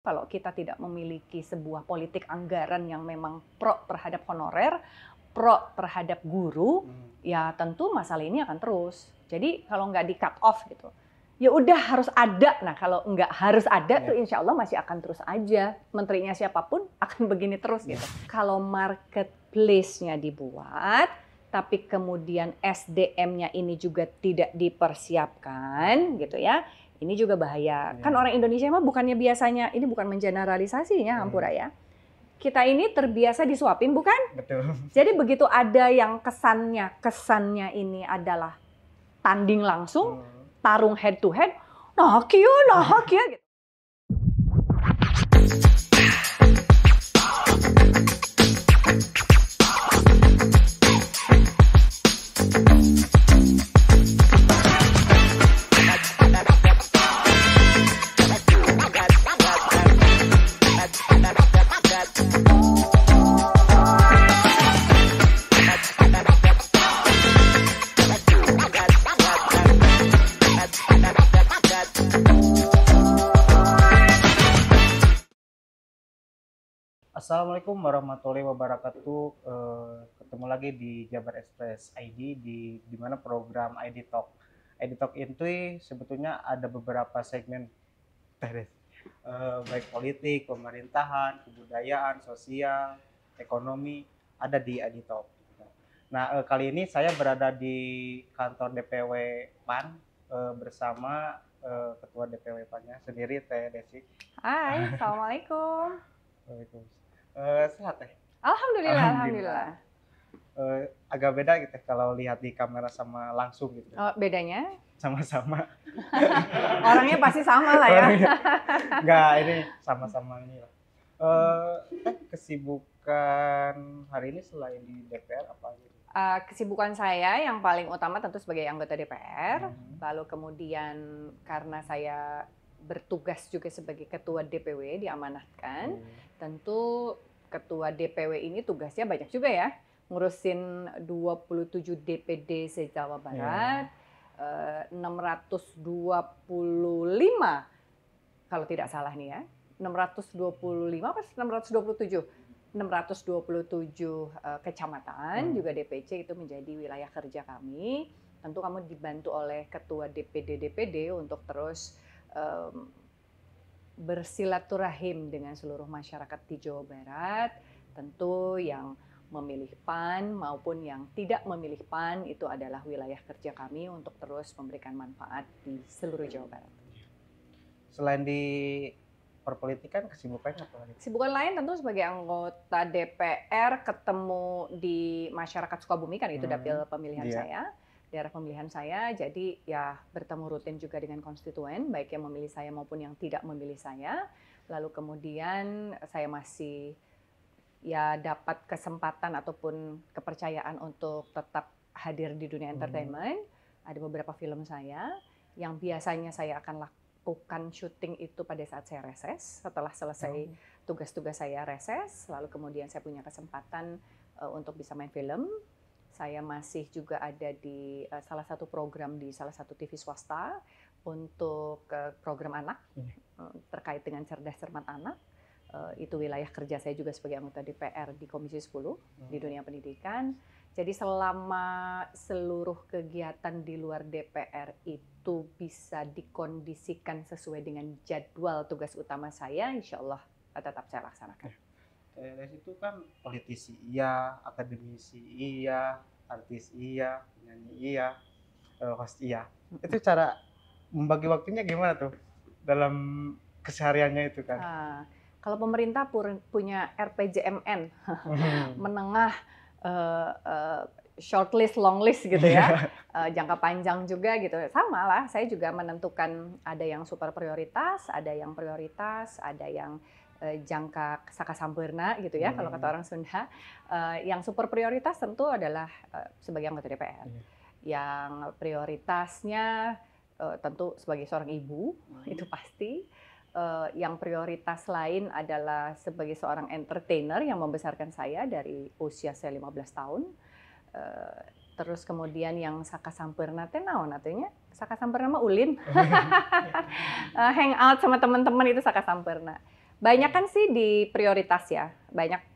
Kalau kita tidak memiliki sebuah politik anggaran yang memang pro terhadap honorer, pro terhadap guru, ya tentu masalah ini akan terus. Jadi kalau nggak di cut off gitu, ya udah harus ada. Nah kalau nggak harus ada tuh insya Allah masih akan terus aja. Menterinya siapapun akan begini terus gitu. Kalau marketplace-nya dibuat, tapi kemudian SDM-nya ini juga tidak dipersiapkan gitu ya. Ini juga bahaya. Kan orang Indonesia mah bukannya biasanya, ini bukan mengeneralisasinya Hampura ya. Kita ini terbiasa disuapin bukan? Betul. Jadi begitu ada yang kesannya ini adalah tanding langsung, tarung head to head, nah kia gitu. Assalamualaikum warahmatullahi wabarakatuh. Ketemu lagi di Jabar Express ID di mana program ID Talk. ID Talk itu sebetulnya ada beberapa segmen baik politik, pemerintahan, kebudayaan, sosial, ekonomi ada di ID Talk. Nah, kali ini saya berada di kantor DPW PAN bersama Ketua DPW PAN-nya sendiri, Teh Desi. Hai, Assalamualaikum. Waalaikumsalam. Sehat Teh? Alhamdulillah. Agak beda gitu kalau lihat di kamera sama langsung gitu. Oh, bedanya? Sama-sama. Orangnya pasti sama lah ya. Enggak, ini sama-sama ini lah. Kesibukan hari ini selain di DPR apa gitu? Kesibukan saya yang paling utama tentu sebagai anggota DPR, lalu kemudian karena saya bertugas juga sebagai ketua DPW diamanatkan, tentu ketua DPW ini tugasnya banyak juga ya, ngurusin 27 DPD se-Jawa Barat, 625 kalau tidak salah nih ya, 625 apa 627? 627 kecamatan, juga DPC itu menjadi wilayah kerja kami. Tentu kamu dibantu oleh ketua DPD untuk terus bersilaturahim dengan seluruh masyarakat di Jawa Barat, tentu yang memilih PAN maupun yang tidak memilih PAN itu adalah wilayah kerja kami untuk terus memberikan manfaat di seluruh Jawa Barat. Selain di perpolitikan, kesibukannya apa lagi? Kesibukan lain tentu sebagai anggota DPR ketemu di masyarakat Sukabumi, kan itu dapil pemilihan saya. Daerah pemilihan saya, jadi ya bertemu rutin juga dengan konstituen, baik yang memilih saya maupun yang tidak memilih saya. Lalu kemudian saya masih ya dapat kesempatan ataupun kepercayaan untuk tetap hadir di dunia entertainment. Ada beberapa film saya yang biasanya saya akan lakukan syuting itu pada saat saya reses, setelah selesai tugas-tugas saya reses, lalu kemudian saya punya kesempatan untuk bisa main film. Saya masih juga ada di salah satu program di salah satu TV swasta untuk program anak terkait dengan cerdas cermat anak. Itu wilayah kerja saya juga sebagai anggota DPR di Komisi 10 di dunia pendidikan. Jadi selama seluruh kegiatan di luar DPR itu bisa dikondisikan sesuai dengan jadwal tugas utama saya, insya Allah tetap saya laksanakan. Itu kan politisi iya, akademisi iya, artis iya, penyanyi iya, host iya. Itu cara membagi waktunya gimana tuh dalam kesehariannya itu kan? Kalau pemerintah punya RPJMN, menengah, short list, long list gitu ya, jangka panjang juga gitu. Sama lah, saya juga menentukan ada yang super prioritas, ada yang prioritas, ada yang jangka saka sampurna gitu ya, kalau kata orang Sunda. Yang super prioritas tentu adalah sebagai anggota DPR. Yang prioritasnya tentu sebagai seorang ibu, itu pasti. Yang prioritas lain adalah sebagai seorang entertainer yang membesarkan saya dari usia saya 15 tahun. Terus kemudian yang saka sampurna teh naon atunya? Saka sampurna mah ulin. Hang out sama teman-teman itu saka sampurna. Banyak kan sih di prioritas ya,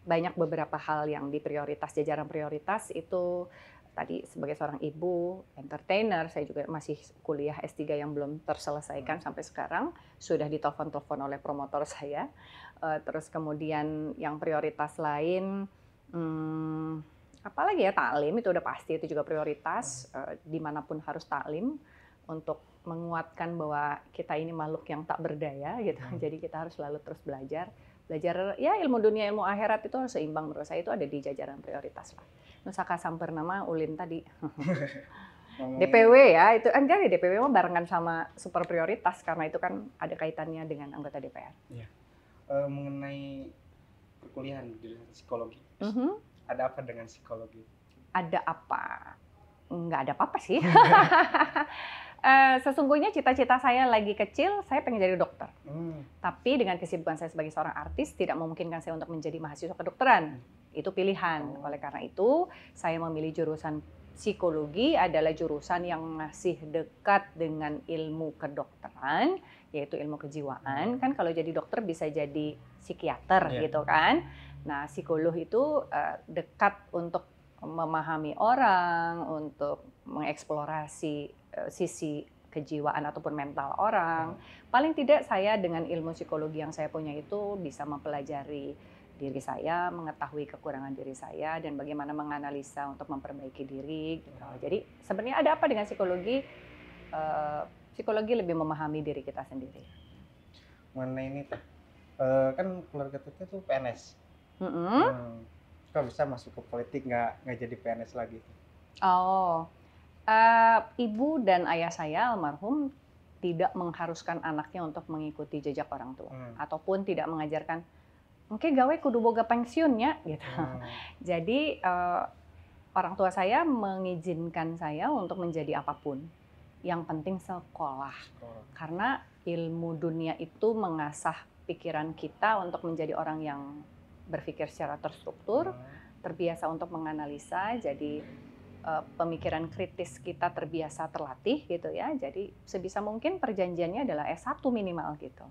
banyak beberapa hal yang di prioritas, jajaran prioritas itu tadi sebagai seorang ibu, entertainer, saya juga masih kuliah S3 yang belum terselesaikan sampai sekarang, sudah ditelepon-telepon oleh promotor saya. Terus kemudian yang prioritas lain, apalagi ya, taklim itu udah pasti, itu juga prioritas, dimanapun harus taklim untuk menguatkan bahwa kita ini makhluk yang tak berdaya gitu. Jadi kita harus selalu terus belajar ya, ilmu dunia, ilmu akhirat itu harus seimbang, menurut saya itu ada di jajaran prioritas lah. Nusaka Sampurnama Ulin tadi. DPW ya, itu enggak ya, DPW mah barengan sama super prioritas karena itu kan ada kaitannya dengan anggota DPR. Iya. Mengenai perkuliahan di psikologi, ada apa dengan psikologi? Ada apa? Nggak ada apa-apa sih. Sesungguhnya cita-cita saya lagi kecil, saya pengen jadi dokter. Tapi dengan kesibukan saya sebagai seorang artis, tidak memungkinkan saya untuk menjadi mahasiswa kedokteran. Itu pilihan. Oleh karena itu, saya memilih jurusan psikologi adalah jurusan yang masih dekat dengan ilmu kedokteran, yaitu ilmu kejiwaan. Kan kalau jadi dokter bisa jadi psikiater gitu kan. Nah, psikolog itu dekat untuk memahami orang, untuk mengeksplorasi sisi kejiwaan ataupun mental orang. Paling tidak saya dengan ilmu psikologi yang saya punya itu bisa mempelajari diri saya, mengetahui kekurangan diri saya, dan bagaimana menganalisa untuk memperbaiki diri. Gitu. Jadi sebenarnya ada apa dengan psikologi? Psikologi lebih memahami diri kita sendiri. Mengenai ini kan keluarga Teteh tuh PNS. Kok bisa masuk ke politik nggak jadi PNS lagi? Ibu dan ayah saya almarhum tidak mengharuskan anaknya untuk mengikuti jejak orang tua, ataupun tidak mengajarkan, oke gawe kudu boga pensiunnya gitu. Jadi orang tua saya mengizinkan saya untuk menjadi apapun, yang penting sekolah. Karena ilmu dunia itu mengasah pikiran kita untuk menjadi orang yang berpikir secara terstruktur, terbiasa untuk menganalisa, jadi pemikiran kritis kita terbiasa terlatih gitu ya. Jadi sebisa mungkin perjanjiannya adalah S1 minimal gitu.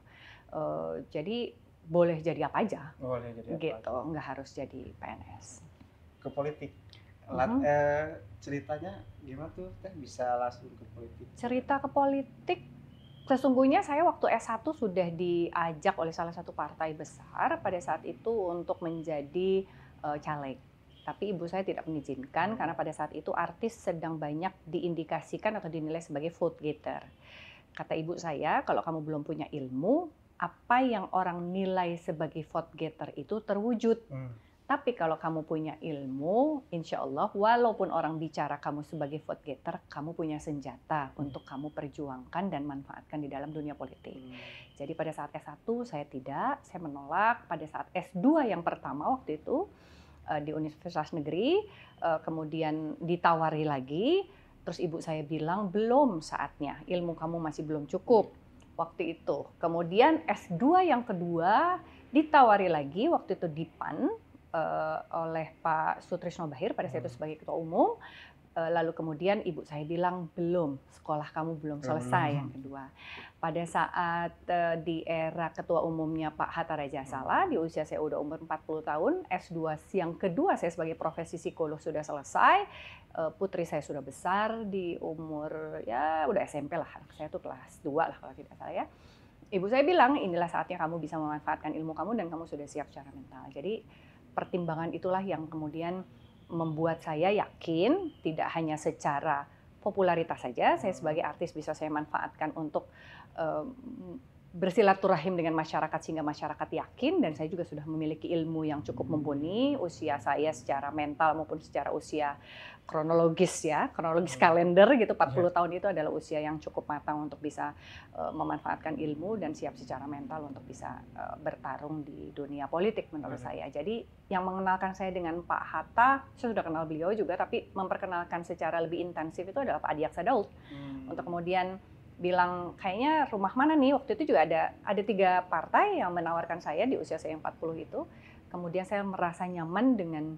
Jadi boleh jadi apa aja. Boleh jadi gitu, apa aja. Nggak harus jadi PNS. Ke politik. Ceritanya gimana tuh Teh bisa langsung ke politik? Cerita ke politik, sesungguhnya saya waktu S1 sudah diajak oleh salah satu partai besar pada saat itu untuk menjadi caleg. Tapi ibu saya tidak mengizinkan karena pada saat itu artis sedang banyak diindikasikan atau dinilai sebagai vote getter. Kata ibu saya, kalau kamu belum punya ilmu, apa yang orang nilai sebagai vote getter itu terwujud. Tapi kalau kamu punya ilmu, insya Allah walaupun orang bicara kamu sebagai vote getter, kamu punya senjata untuk kamu perjuangkan dan manfaatkan di dalam dunia politik. Jadi pada saat S1 saya menolak. Pada saat S2 yang pertama waktu itu, di Universitas Negeri, kemudian ditawari lagi, terus ibu saya bilang belum saatnya, ilmu kamu masih belum cukup waktu itu. Kemudian S2 yang kedua ditawari lagi waktu itu di PAN oleh Pak Sutrisno Bahir pada saat itu sebagai ketua umum. Lalu kemudian ibu saya bilang belum, sekolah kamu belum selesai yang kedua. Pada saat di era ketua umumnya Pak Hatta Rajasala, di usia saya udah umur 40 tahun, S2 yang kedua saya sebagai profesi psikolog sudah selesai, putri saya sudah besar di umur ya udah SMP lah, saya tuh kelas 2 lah kalau tidak salah ya. Ibu saya bilang inilah saatnya kamu bisa memanfaatkan ilmu kamu dan kamu sudah siap secara mental. Jadi pertimbangan itulah yang kemudian membuat saya yakin tidak hanya secara popularitas saja, saya sebagai artis bisa saya manfaatkan untuk bersilaturahim dengan masyarakat sehingga masyarakat yakin, dan saya juga sudah memiliki ilmu yang cukup mumpuni. Usia saya secara mental maupun secara usia kronologis kalender gitu, 40 tahun itu adalah usia yang cukup matang untuk bisa memanfaatkan ilmu dan siap secara mental untuk bisa bertarung di dunia politik menurut saya. Jadi yang mengenalkan saya dengan Pak Hatta, saya sudah kenal beliau juga, tapi memperkenalkan secara lebih intensif itu adalah Pak Adi Aksa-Daud. Untuk kemudian bilang kayaknya rumah mana nih, waktu itu juga ada 3 partai yang menawarkan saya di usia saya yang 40 itu. Kemudian saya merasa nyaman dengan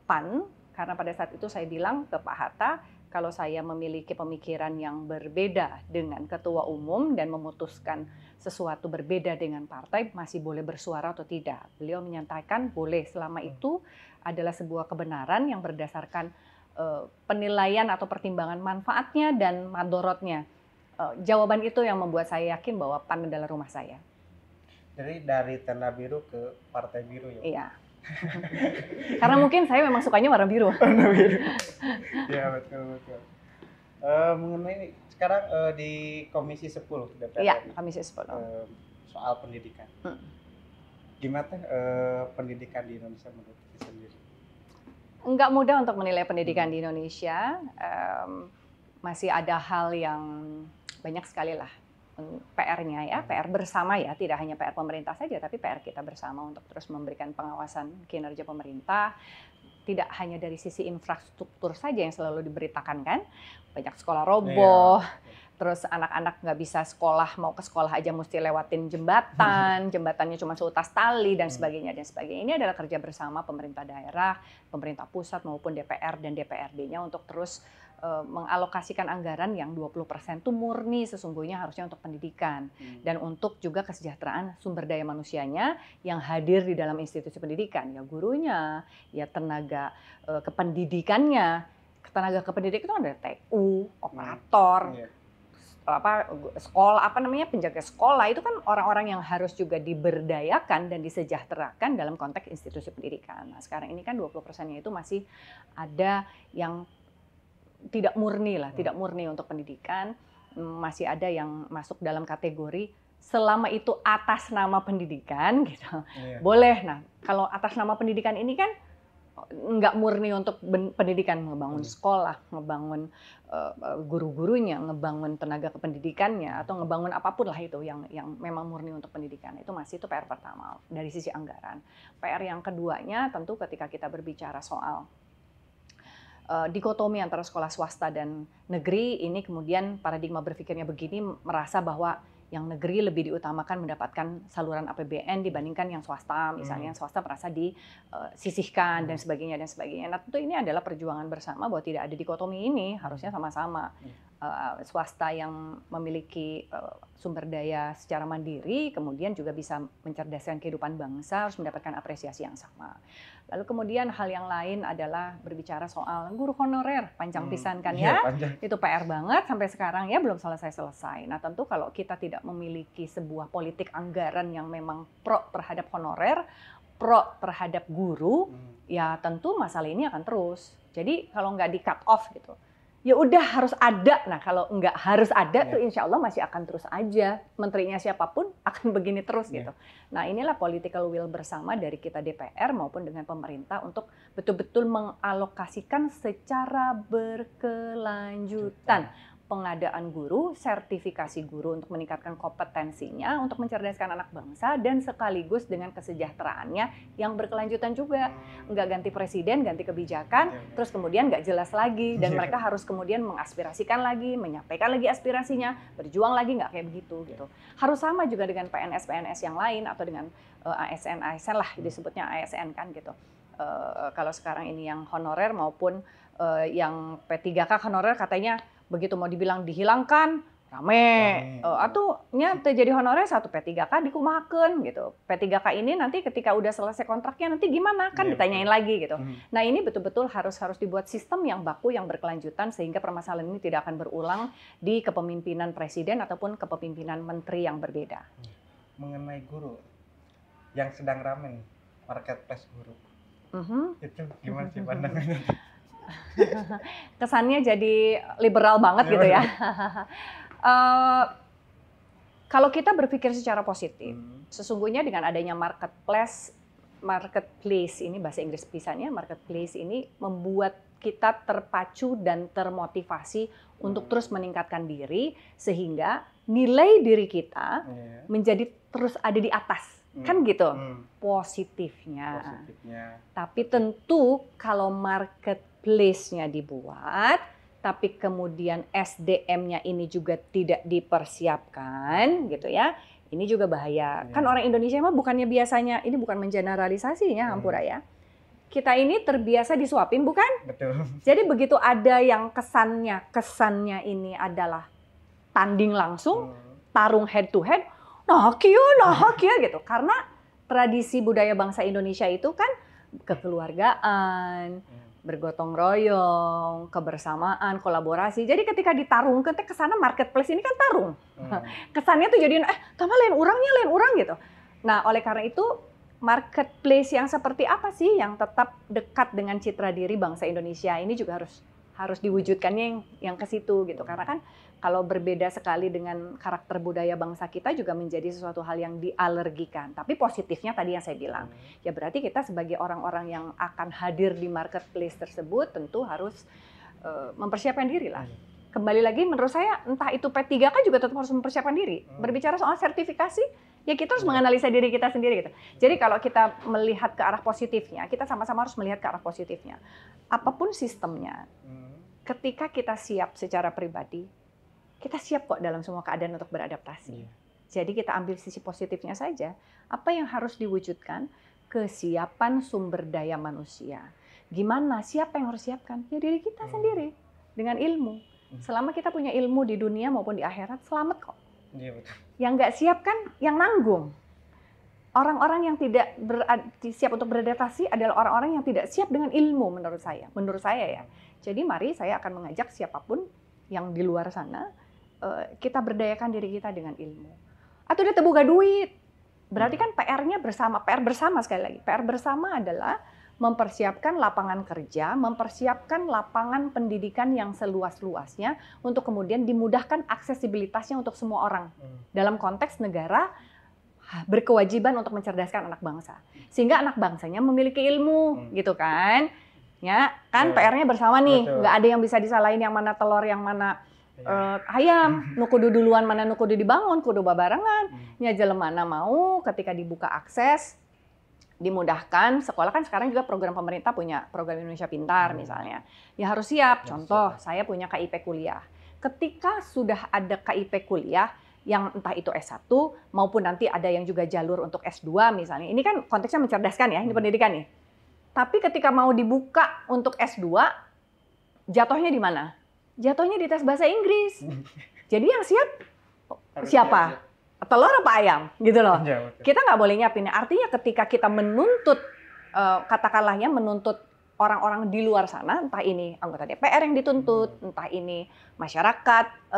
PAN karena pada saat itu saya bilang ke Pak Hatta, kalau saya memiliki pemikiran yang berbeda dengan ketua umum dan memutuskan sesuatu berbeda dengan partai, masih boleh bersuara atau tidak. Beliau menyatakan boleh selama itu adalah sebuah kebenaran yang berdasarkan penilaian atau pertimbangan manfaatnya dan madorotnya. Jawaban itu yang membuat saya yakin bahwa PAN adalah rumah saya. Jadi dari tenda biru ke partai biru ya? Iya. Karena mungkin saya memang sukanya warna biru. Warna biru. Iya, betul. Mengenai sekarang di Komisi 10 DPR. Iya, Komisi 10. Soal pendidikan. Gimana pendidikan di Indonesia menurut Vivi sendiri? Enggak mudah untuk menilai pendidikan di Indonesia. Masih ada hal yang banyak sekali lah PR-nya ya, PR bersama ya, tidak hanya PR pemerintah saja, tapi PR kita bersama untuk terus memberikan pengawasan kinerja pemerintah. Tidak hanya dari sisi infrastruktur saja yang selalu diberitakan kan, banyak sekolah roboh, terus anak-anak nggak bisa sekolah, mau ke sekolah aja mesti lewatin jembatan, jembatannya cuma seutas tali dan sebagainya dan sebagainya. Ini adalah kerja bersama pemerintah daerah, pemerintah pusat maupun DPR dan DPRD-nya untuk terus mengalokasikan anggaran yang 20% itu murni sesungguhnya harusnya untuk pendidikan dan untuk juga kesejahteraan sumber daya manusianya yang hadir di dalam institusi pendidikan, ya gurunya, ya tenaga kependidikannya. Tenaga kependidikan itu ada TU, operator, sekolah penjaga sekolah, itu kan orang-orang yang harus juga diberdayakan dan disejahterakan dalam konteks institusi pendidikan. Nah, sekarang ini kan 20%-nya itu masih ada yang tidak murni lah, tidak murni untuk pendidikan, masih ada yang masuk dalam kategori selama itu atas nama pendidikan gitu. Boleh. Nah, kalau atas nama pendidikan ini kan nggak murni untuk pendidikan, ngebangun sekolah, ngebangun guru-gurunya, ngebangun tenaga kependidikannya, atau ngebangun apapun lah itu yang memang murni untuk pendidikan. Itu masih itu PR pertama dari sisi anggaran. PR yang keduanya tentu ketika kita berbicara soal dikotomi antara sekolah swasta dan negeri, ini kemudian paradigma berpikirnya begini, merasa bahwa yang negeri lebih diutamakan mendapatkan saluran APBN dibandingkan yang swasta, misalnya yang swasta merasa disisihkan dan sebagainya dan sebagainya. Nah, tentu ini adalah perjuangan bersama bahwa tidak ada dikotomi ini, harusnya sama-sama. Swasta yang memiliki sumber daya secara mandiri, kemudian juga bisa mencerdaskan kehidupan bangsa, harus mendapatkan apresiasi yang sama. Lalu kemudian hal yang lain adalah berbicara soal guru honorer, panjang pisan kan ya, itu PR banget sampai sekarang ya belum selesai-selesai. Nah tentu kalau kita tidak memiliki sebuah politik anggaran yang memang pro terhadap honorer, pro terhadap guru, ya tentu masalah ini akan terus. Jadi kalau nggak di cut off gitu, ya udah harus ada. Nah kalau nggak harus ada tuh insya Allah masih akan terus aja. Menterinya siapapun akan begini terus gitu. Nah inilah political will bersama dari kita DPR maupun dengan pemerintah untuk betul-betul mengalokasikan secara berkelanjutan pengadaan guru, sertifikasi guru untuk meningkatkan kompetensinya, untuk mencerdaskan anak bangsa, dan sekaligus dengan kesejahteraannya yang berkelanjutan juga. Nggak ganti presiden, ganti kebijakan, terus kemudian nggak jelas lagi, dan mereka harus kemudian mengaspirasikan lagi, menyampaikan lagi aspirasinya, berjuang lagi, nggak kayak begitu gitu. Harus sama juga dengan PNS-PNS yang lain, atau dengan ASN lah, disebutnya ASN kan gitu. Kalau sekarang ini yang honorer maupun yang P3K honorer katanya begitu mau dibilang dihilangkan rame. Atuhnya terjadi honorer satu P3K dikumahakeun gitu. P3K ini nanti ketika udah selesai kontraknya nanti gimana kan ditanyain lagi gitu. Nah ini betul-betul harus dibuat sistem yang baku yang berkelanjutan sehingga permasalahan ini tidak akan berulang di kepemimpinan presiden ataupun kepemimpinan menteri yang berbeda. Mengenai guru yang sedang rame nih, marketplace guru. Itu gimana sih pandangannya? Kesannya jadi liberal banget gitu ya. Kalau kita berpikir secara positif, sesungguhnya dengan adanya marketplace ini bahasa Inggris pisannya, marketplace ini membuat kita terpacu dan termotivasi untuk terus meningkatkan diri sehingga nilai diri kita menjadi terus ada di atas. Kan gitu positifnya. Tapi tentu kalau marketplace-nya dibuat, tapi kemudian SDM-nya ini juga tidak dipersiapkan gitu ya, ini juga bahaya. Kan orang Indonesia mah bukannya biasanya, ini bukan mengeneralisasinya Hampura ya. kita ini terbiasa disuapin, bukan? Betul. Jadi begitu ada yang kesannya ini adalah tanding langsung, tarung head to head, nah kia gitu. Karena tradisi budaya bangsa Indonesia itu kan kekeluargaan, bergotong royong, kebersamaan, kolaborasi. Jadi ketika ditarung, kesana marketplace ini kan tarung. Kesannya tuh jadi, tambah lain orang gitu. Nah, oleh karena itu, marketplace yang seperti apa sih yang tetap dekat dengan citra diri bangsa Indonesia ini juga harus diwujudkannya yang ke situ gitu. Karena kan kalau berbeda sekali dengan karakter budaya bangsa kita juga menjadi sesuatu hal yang dialergikan. Tapi positifnya tadi yang saya bilang, ya berarti kita sebagai orang-orang yang akan hadir di marketplace tersebut tentu harus mempersiapkan diri lah. Kembali lagi menurut saya entah itu P3K juga tetap harus mempersiapkan diri. Berbicara soal sertifikasi, ya kita harus menganalisa diri kita sendiri gitu. Jadi kalau kita melihat ke arah positifnya, kita sama-sama harus melihat ke arah positifnya. Apapun sistemnya, ketika kita siap secara pribadi, kita siap kok dalam semua keadaan untuk beradaptasi. Jadi kita ambil sisi positifnya saja. Apa yang harus diwujudkan? Kesiapan sumber daya manusia. Gimana? Siapa yang harus siapkan? Ya diri kita sendiri dengan ilmu. Selama kita punya ilmu di dunia maupun di akhirat, selamat kok. Iya, betul. Yang nggak siap kan yang nanggung. Orang-orang yang tidak siap untuk beradaptasi adalah orang-orang yang tidak siap dengan ilmu menurut saya. Menurut saya ya. Jadi mari saya akan mengajak siapapun yang di luar sana, kita berdayakan diri kita dengan ilmu. Atau dia tebuka duit. Berarti kan PR-nya bersama. PR bersama sekali lagi. PR bersama adalah mempersiapkan lapangan kerja, mempersiapkan lapangan pendidikan yang seluas-luasnya untuk kemudian dimudahkan aksesibilitasnya untuk semua orang. Dalam konteks negara berkewajiban untuk mencerdaskan anak bangsa. Sehingga anak bangsanya memiliki ilmu, gitu kan. Ya, kan PR-nya bersama nih. Nggak ada yang bisa disalahin yang mana telur, yang mana ayam. Nu kudu duluan, mana nu kudu dibangun, kudu babarengan. Nya jelemana mau ketika dibuka akses, dimudahkan. Sekolah kan sekarang juga program pemerintah punya program Indonesia Pintar misalnya. Ya harus siap. Contoh, saya punya KIP kuliah. Ketika sudah ada KIP kuliah, yang entah itu S1 maupun nanti ada yang juga jalur untuk S2 misalnya. Ini kan konteksnya mencerdaskan ya, ini pendidikan nih. Tapi ketika mau dibuka untuk S2, jatuhnya di mana? Jatuhnya di tes bahasa Inggris. Jadi yang siap siapa? Telur apa ayam gitu loh. Kita nggak boleh nyiapin. Artinya ketika kita menuntut, katakanlah ya menuntut orang-orang di luar sana, entah ini anggota DPR yang dituntut, entah ini masyarakat,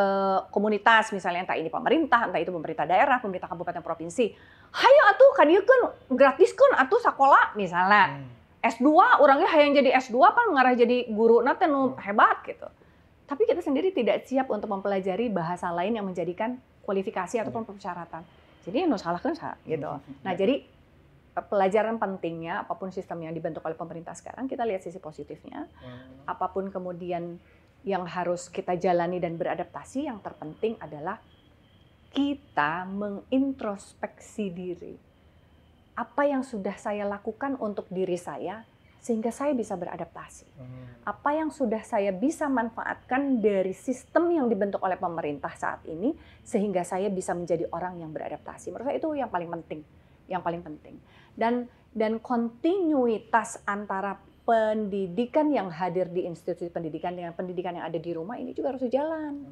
komunitas misalnya, entah ini pemerintah, entah itu pemerintah daerah, pemerintah kabupaten provinsi. Hayo atuh kan ieu kan gratis kan atuh sekolah misalnya. S2 orangnya hayang jadi S2 kan mengarah jadi guru nanti hebat gitu. Tapi kita sendiri tidak siap untuk mempelajari bahasa lain yang menjadikan kualifikasi ataupun persyaratan. Jadi nu salah kan gitu. Nah, jadi pelajaran pentingnya apapun sistem yang dibentuk oleh pemerintah sekarang, kita lihat sisi positifnya. Apapun kemudian yang harus kita jalani dan beradaptasi, yang terpenting adalah kita mengintrospeksi diri. Apa yang sudah saya lakukan untuk diri saya sehingga saya bisa beradaptasi. Apa yang sudah saya bisa manfaatkan dari sistem yang dibentuk oleh pemerintah saat ini sehingga saya bisa menjadi orang yang beradaptasi. Menurut saya itu yang paling penting, Dan kontinuitas antara pendidikan yang hadir di institusi pendidikan dengan pendidikan yang ada di rumah ini juga harus jalan.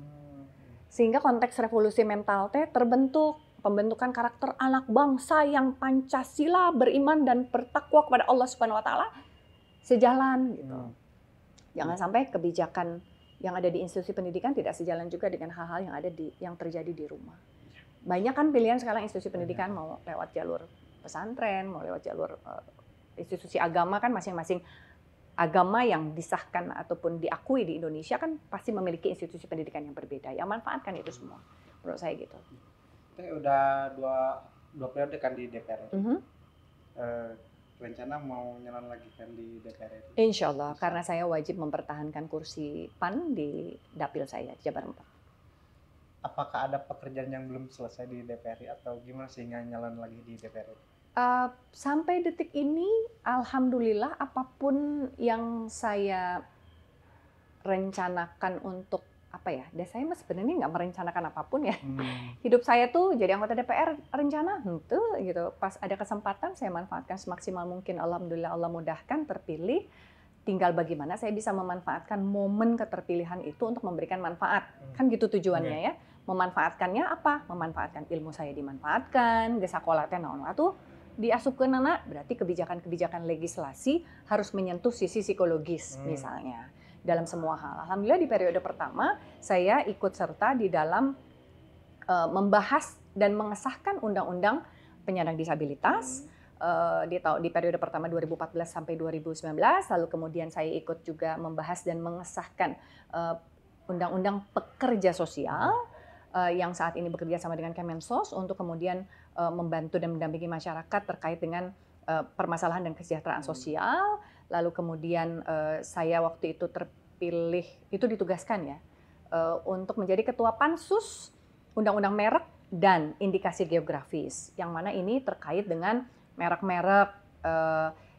Sehingga konteks revolusi mental terbentuk, pembentukan karakter anak bangsa yang Pancasila, beriman dan bertakwa kepada Allah Subhanahu wa taala sejalan gitu. Jangan sampai kebijakan yang ada di institusi pendidikan tidak sejalan juga dengan hal-hal yang terjadi di rumah. Banyak kan pilihan sekarang institusi pendidikan mau lewat jalur pesantren, mau lewat jalur institusi agama kan masing-masing agama yang disahkan ataupun diakui di Indonesia kan pasti memiliki institusi pendidikan yang berbeda. Yang manfaatkan itu semua. Menurut saya gitu. Kita udah dua periode kan di DPR. Rencana mau nyalon lagi kan di DPR itu? Insya Allah, karena saya wajib mempertahankan kursi PAN di dapil saya, Jabar 4. Apakah ada pekerjaan yang belum selesai di DPR atau gimana sehingga nyalon lagi di DPR itu? Sampai detik ini, alhamdulillah apapun yang saya rencanakan untuk apa ya, dan saya sebenarnya nggak merencanakan apapun ya. Hidup saya tuh jadi anggota DPR rencana tuh gitu. Pas ada kesempatan saya manfaatkan semaksimal mungkin. Alhamdulillah Allah mudahkan terpilih. Tinggal bagaimana saya bisa memanfaatkan momen keterpilihan itu untuk memberikan manfaat. Kan gitu tujuannya ya. Memanfaatkannya apa? Memanfaatkan ilmu saya dimanfaatkan, gesakola teh naon atuh diasupkeun anak, berarti kebijakan-kebijakan legislasi harus menyentuh sisi psikologis misalnya dalam semua hal. Alhamdulillah di periode pertama saya ikut serta di dalam membahas dan mengesahkan undang-undang penyandang disabilitas di periode pertama 2014 sampai 2019, lalu kemudian saya ikut juga membahas dan mengesahkan undang-undang pekerja sosial yang saat ini bekerja sama dengan Kemensos untuk kemudian membantu dan mendampingi masyarakat terkait dengan permasalahan dan kesejahteraan sosial. Lalu kemudian saya waktu itu terpilih, itu ditugaskan ya, untuk menjadi ketua Pansus Undang-Undang Merek dan Indikasi Geografis, yang mana ini terkait dengan merek-merek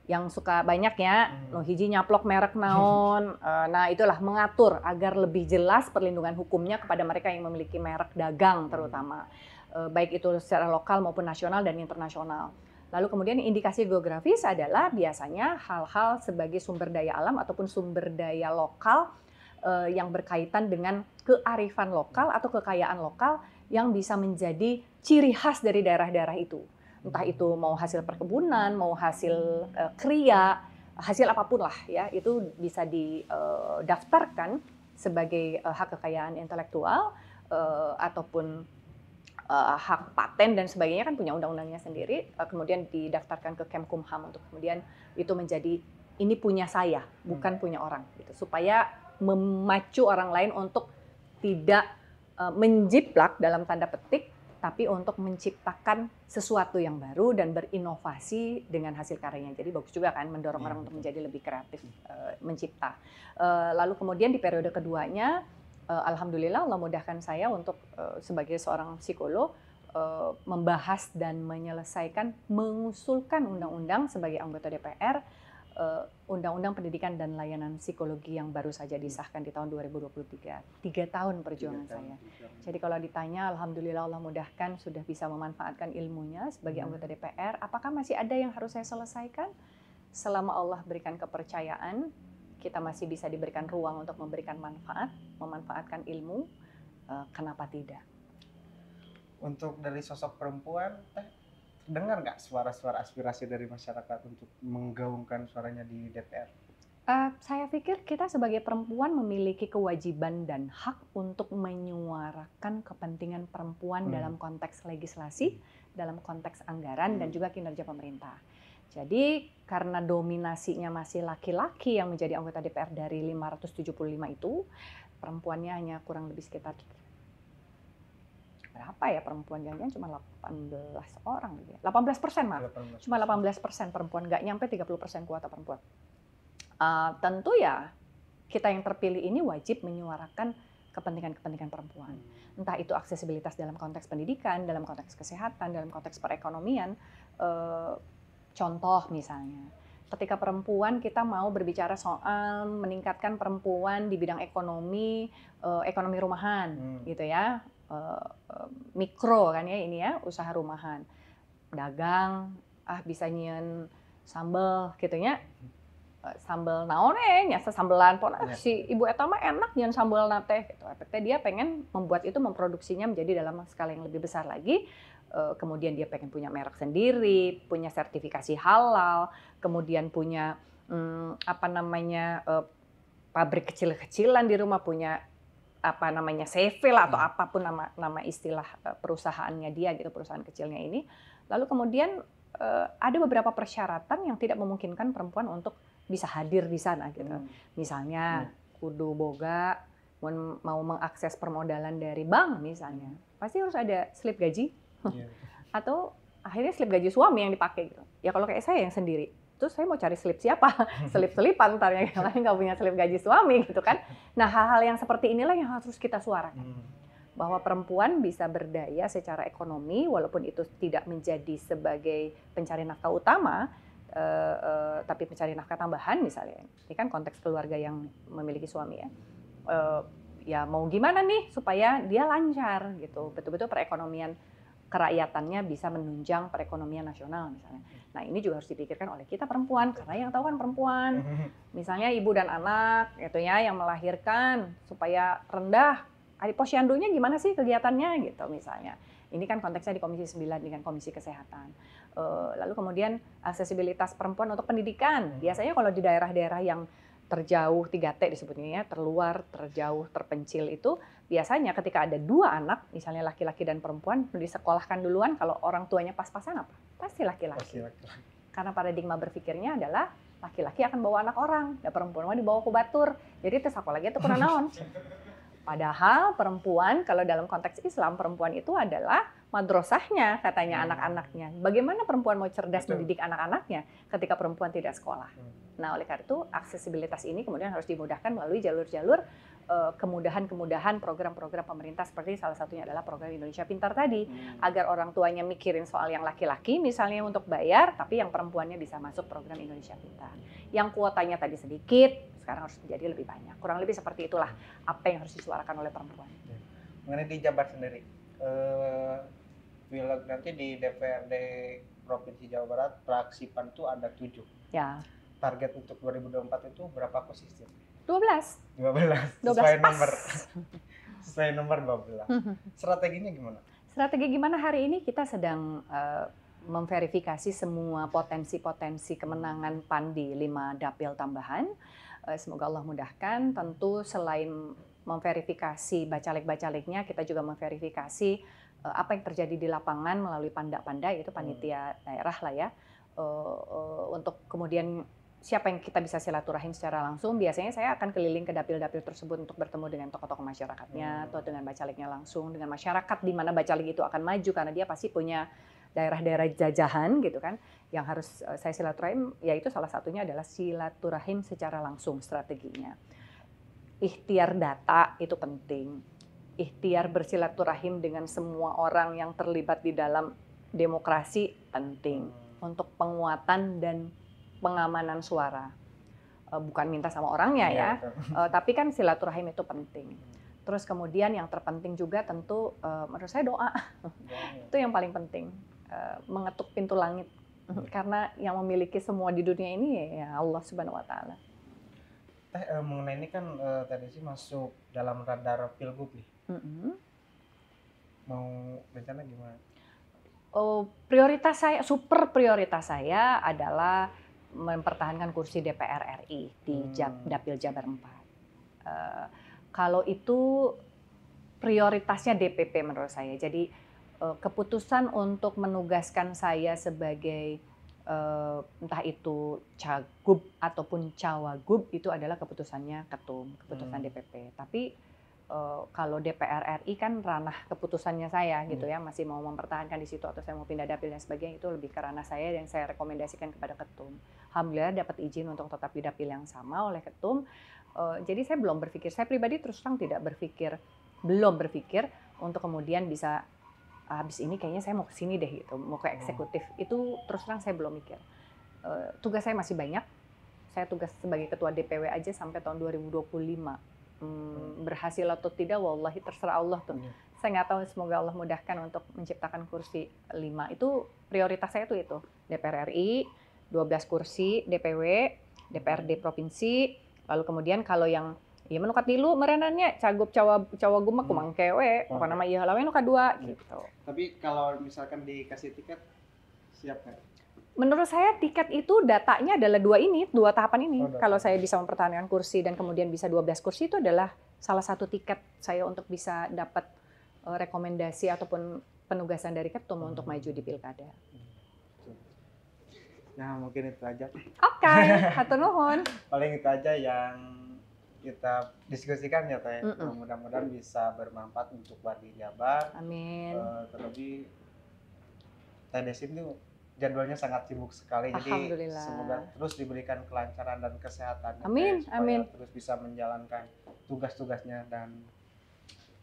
yang suka banyak ya, nu hiji nyaplok merek naon. Nah itulah mengatur agar lebih jelas perlindungan hukumnya kepada mereka yang memiliki merek dagang terutama, baik itu secara lokal maupun nasional dan internasional. Lalu kemudian indikasi geografis adalah biasanya hal-hal sebagai sumber daya alam ataupun sumber daya lokal yang berkaitan dengan kearifan lokal atau kekayaan lokal yang bisa menjadi ciri khas dari daerah-daerah itu. Entah itu mau hasil perkebunan, mau hasil kriya, hasil apapun lah ya, itu bisa didaftarkan sebagai hak kekayaan intelektual ataupun hak paten dan sebagainya, kan punya undang-undangnya sendiri, kemudian didaftarkan ke Kemkumham untuk kemudian itu menjadi ini punya saya, bukan punya orang gitu, supaya memacu orang lain untuk tidak menjiplak dalam tanda petik, tapi untuk menciptakan sesuatu yang baru dan berinovasi dengan hasil karyanya. Jadi bagus juga kan mendorong orang untuk menjadi lebih kreatif, mencipta. Lalu kemudian di periode keduanya, alhamdulillah Allah mudahkan saya untuk sebagai seorang psikolog membahas dan menyelesaikan, mengusulkan undang-undang sebagai anggota DPR, Undang-Undang Pendidikan dan Layanan Psikologi yang baru saja disahkan di tahun 2023. 3 tahun perjuangan saya. Jadi kalau ditanya, alhamdulillah Allah mudahkan sudah bisa memanfaatkan ilmunya sebagai anggota DPR. Apakah masih ada yang harus saya selesaikan? Selama Allah berikan kepercayaan, kita masih bisa diberikan ruang untuk memberikan manfaat, memanfaatkan ilmu, kenapa tidak? Untuk dari sosok perempuan, dengar nggak suara-suara aspirasi dari masyarakat untuk menggaungkan suaranya di DPR? Saya pikir kita sebagai perempuan memiliki kewajiban dan hak untuk menyuarakan kepentingan perempuan dalam konteks legislasi, dalam konteks anggaran, dan juga kinerja pemerintah. Jadi karena dominasinya masih laki-laki yang menjadi anggota DPR dari 575 itu, perempuannya hanya kurang lebih sekitar berapa ya perempuan, jangan-jangan cuma 18 orang gitu ya. 18% malah. Cuma 18% perempuan, nggak nyampe 30% kuota perempuan. Tentu ya kita yang terpilih ini wajib menyuarakan kepentingan-kepentingan perempuan. Entah itu aksesibilitas dalam konteks pendidikan, dalam konteks kesehatan, dalam konteks perekonomian. Contoh misalnya, ketika perempuan kita mau berbicara soal meningkatkan perempuan di bidang ekonomi, ekonomi rumahan gitu ya. Mikro kan ya ini ya, usaha rumahan, dagang, bisa nyieun sambel gitu nya, sambel naon nyasa sambelan pon si ibu eta mah enak nyieun sambel nate gitu. Efeknya dia pengen membuat itu, memproduksinya menjadi dalam skala yang lebih besar lagi. Kemudian dia pengen punya merek sendiri, punya sertifikasi halal, kemudian punya pabrik kecil-kecilan di rumah, punya CV lah atau apapun nama istilah perusahaannya dia gitu, perusahaan kecilnya ini. Lalu kemudian ada beberapa persyaratan yang tidak memungkinkan perempuan untuk bisa hadir di sana gitu. Misalnya kudu boga mau mengakses permodalan dari bank misalnya, pasti harus ada slip gaji atau akhirnya slip gaji suami yang dipakai gitu. Ya kalau kayak saya yang sendiri, terus saya mau cari slip siapa? Selip-selipan ntarnya, yang lain nggak punya slip gaji suami gitu kan. Nah hal-hal yang seperti inilah yang harus kita suarakan. Bahwa perempuan bisa berdaya secara ekonomi walaupun itu tidak menjadi sebagai pencari nafkah utama, tapi pencari nafkah tambahan misalnya. Ini kan konteks keluarga yang memiliki suami ya. ya mau gimana nih supaya dia lancar gitu, betul-betul perekonomian kerakyatannya bisa menunjang perekonomian nasional misalnya. Nah ini juga harus dipikirkan oleh kita perempuan, karena yang tahu kan perempuan. Misalnya ibu dan anak gitu ya yang melahirkan supaya rendah, posyandunya gimana sih kegiatannya gitu misalnya. Ini kan konteksnya di Komisi 9 dengan Komisi Kesehatan. Lalu kemudian aksesibilitas perempuan untuk pendidikan. Biasanya kalau di daerah-daerah yang terjauh 3T disebutnya ya, terluar, terjauh, terpencil itu biasanya ketika ada 2 anak, misalnya laki-laki dan perempuan, disekolahkan duluan kalau orang tuanya pas-pasan apa? Pasti laki-laki. Karena paradigma berpikirnya adalah laki-laki akan bawa anak orang, dan perempuan mah dibawa kubatur. Jadi itu sekolah lagi itu kurang naon. Padahal perempuan, kalau dalam konteks Islam, perempuan itu adalah madrasahnya katanya anak-anaknya. Bagaimana perempuan mau cerdas mendidik anak-anaknya ketika perempuan tidak sekolah? Nah, oleh karena itu aksesibilitas ini kemudian harus dimudahkan melalui jalur-jalur kemudahan-kemudahan program-program pemerintah, seperti salah satunya adalah program Indonesia Pintar tadi, agar orang tuanya mikirin soal yang laki-laki misalnya untuk bayar, tapi yang perempuannya bisa masuk program Indonesia Pintar. Yang kuotanya tadi sedikit, sekarang harus menjadi lebih banyak. Kurang lebih seperti itulah apa yang harus disuarakan oleh perempuan. Mengenai di Jabar sendiri, nanti di DPRD Provinsi Jawa Barat, fraksi PAN itu ada 7. Ya. Target untuk 2024 itu berapa posisi? 12. Sesuai nomor. Sesuai nomor 12. Strateginya gimana? Strategi gimana hari ini kita sedang memverifikasi semua potensi-potensi kemenangan PAN di 5 dapil tambahan. Semoga Allah mudahkan. Tentu selain memverifikasi bacalek-bacalegnya, kita juga memverifikasi apa yang terjadi di lapangan melalui panda-panda, yaitu panitia daerah lah ya. Untuk kemudian siapa yang kita bisa silaturahim secara langsung, biasanya saya akan keliling ke dapil-dapil tersebut untuk bertemu dengan tokoh-tokoh masyarakatnya atau dengan bacalegnya langsung, dengan masyarakat di mana bacaleg itu akan maju karena dia pasti punya daerah-daerah jajahan gitu kan, yang harus saya silaturahim, yaitu salah satunya adalah silaturahim secara langsung strateginya. Ikhtiar data itu penting, ikhtiar bersilaturahim dengan semua orang yang terlibat di dalam demokrasi penting untuk penguatan dan pengamanan suara. Bukan minta sama orangnya ya, tapi kan silaturahim itu penting. Terus kemudian yang terpenting juga tentu menurut saya doa. Itu yang paling penting. Mengetuk pintu langit. Karena yang memiliki semua di dunia ini ya Allah Subhanahu wa taala. Mengenai ini kan tadi sih masuk dalam radar Pilgub nih. Mau rencana gimana? Prioritas saya, super prioritas saya adalah mempertahankan kursi DPR RI di Dapil Jabar 4. Kalau itu prioritasnya DPP menurut saya. Jadi keputusan untuk menugaskan saya sebagai entah itu Cagup ataupun Cawagup itu adalah keputusannya ketum, keputusan DPP. Tapi kalau DPR RI kan ranah keputusannya saya gitu ya, masih mau mempertahankan di situ atau saya mau pindah dapil dan sebagainya, itu lebih ke ranah saya dan saya rekomendasikan kepada ketum. Alhamdulillah dapat izin untuk tetap di dapil yang sama oleh ketum. Jadi saya belum berpikir, saya pribadi terus terang belum berpikir untuk kemudian bisa habis ini kayaknya saya mau ke sini deh gitu, mau ke eksekutif. Itu terus terang saya belum mikir. Tugas saya masih banyak. Saya tugas sebagai ketua DPW aja sampai tahun 2025. Berhasil atau tidak, wallahi terserah Allah tuh. Saya nggak tahu, semoga Allah mudahkan untuk menciptakan kursi 5. Itu prioritas saya tuh itu. DPR RI, 12 kursi, DPW, DPRD provinsi, lalu kemudian kalau yang ya menukat dulu merenannya Cagup Cawagup mah kumang kewe, apa nama ieu lawe nu kadua gitu. Tapi kalau misalkan dikasih tiket siap nggak? Menurut saya tiket itu datanya adalah 2 tahapan ini. Kalau saya bisa mempertahankan kursi dan kemudian bisa 12 kursi, itu adalah salah satu tiket saya untuk bisa dapat rekomendasi ataupun penugasan dari ketum untuk maju di pilkada. Nah mungkin itu aja. Oke, hatur nuhun. Paling itu aja yang kita diskusikan ya Teh. Mudah-mudahan bisa bermanfaat untuk warga Jabar. Amin. Terlebih Teh Desim itu jadwalnya sangat sibuk sekali, jadi semoga terus diberikan kelancaran dan kesehatan. Amin, amin. Terus bisa menjalankan tugas-tugasnya dan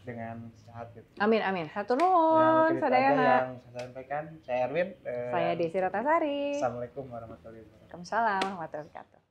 dengan sehat gitu. Amin, amin. Hatur nuhun, sadayana. Yang saya sampaikan, saya Erwin. Saya Desi Ratasari. Assalamualaikum warahmatullahi wabarakatuh. Waalaikumsalam warahmatullahi wabarakatuh.